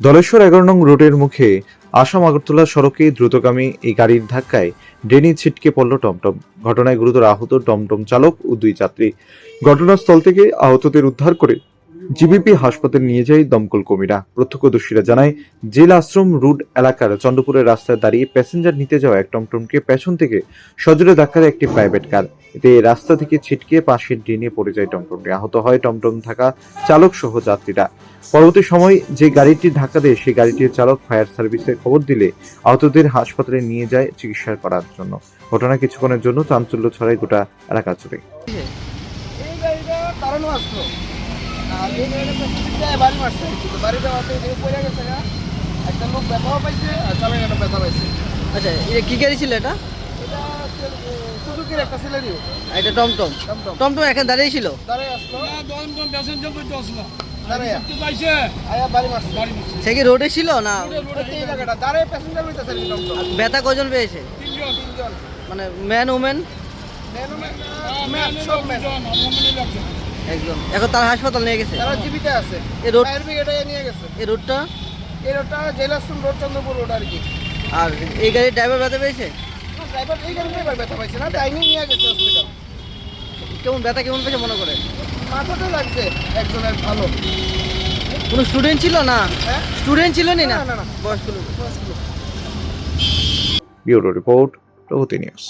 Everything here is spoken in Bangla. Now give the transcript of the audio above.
ধলেশ্বর 11 নং রোডের মুখে আসাম আগরতলা সড়কে দ্রুতগামী এই গাড়ির ধাক্কায় ড্রেনে ছিটকে পড়ল টমটম। ঘটনায় গুরুতর আহত টমটম চালক ও 2 যাত্রী। ঘটনাস্থল থেকে আহতদের উদ্ধার করে জিবিপি হাসপাতালে নিয়ে যায় দমকল কর্মীরা। প্রত্যক্ষদর্শীরা জানায়, জেল আশ্রম রোড এলাকার চন্দ্রপুরের রাস্তায় দাঁড়িয়ে প্যাসেঞ্জার নিতে যাওয়া এক টমটমকে পেছন থেকে সজোরে ধাক্কা দেয় একটি প্রাইভেট কার। এতে রাস্তা থেকে ছিটকে পাশের ড্রেনে পড়ে যায় টমটমটি। আহত হয় টমটম থাকা চালক সহ যাত্রীরা। পরবর্তী সময় যে গাড়িটি ধাক্কা দেয় সেই গাড়িটির চালক ফায়ার সার্ভিসে খবর দিলে আহতদের হাসপাতালে নিয়ে যায় চিকিৎসা করার জন্য। ঘটনা কিছুক্ষণের জন্য চাঞ্চল্য ছড়ায় গোটা এলাকা জুড়ে। এই গাড়িটা কারণ আসলো আর এই গাড়িটা পেছনে বাড়ি মারছে, কিন্তু বাড়ি যাওয়াতে এদিকে পড়ে গেছে গা। একটা লোক ব্যথাও পাইছে আর চালকের ব্যথা পাইছে। আচ্ছা, এটা কি গাড়ি ছিল? এটা এটা সুজুকির একটা সিলারিও এটা টমটম। টমটম টমটম এখানে দাঁড়িয়ে ছিল। দাঁড়ায় আসলো, দমদম প্যাসেঞ্জার করতে আসলাম দাঁড়ায় পাইছে আয়া বাড়ি মারছে। সে কি রোডে ছিল না? এই জায়গাটা দাঁড়ায় প্যাসেঞ্জার হইতেছে টমটম। আর ব্যথা কজন পেয়েছে? তিনজন মানে ম্যান ওমেন ম্যান সব ম্যান একদম। এখন তার হাসপাতাল নিয়ে গেছে। তারা জীবিত আছে। এই রোড ফায়ার ব্রিগেডে নিয়ে গেছে। এই রোডটা এই রোডটা জেলাশ্রম রোড, চন্দ্রপুর রোড আর কি। আর এই গাড়ির ড্রাইভার ব্যথা পেয়েছে? ড্রাইভার এই গাড়িতে এবার ব্যথা পাইছে না, টাইমে নিয়ে গেছে হসপিটাল। কেমন ব্যথা কেমন পেয়েছে মনে করে? মাথাতে লাগছে একজনের ভালো। কোনো স্টুডেন্ট ছিল না? হ্যাঁ স্টুডেন্ট ছিল না? না, না, না। বয়স্ক লোক। ব্যুরো রিপোর্ট, প্রগতি নিউজ।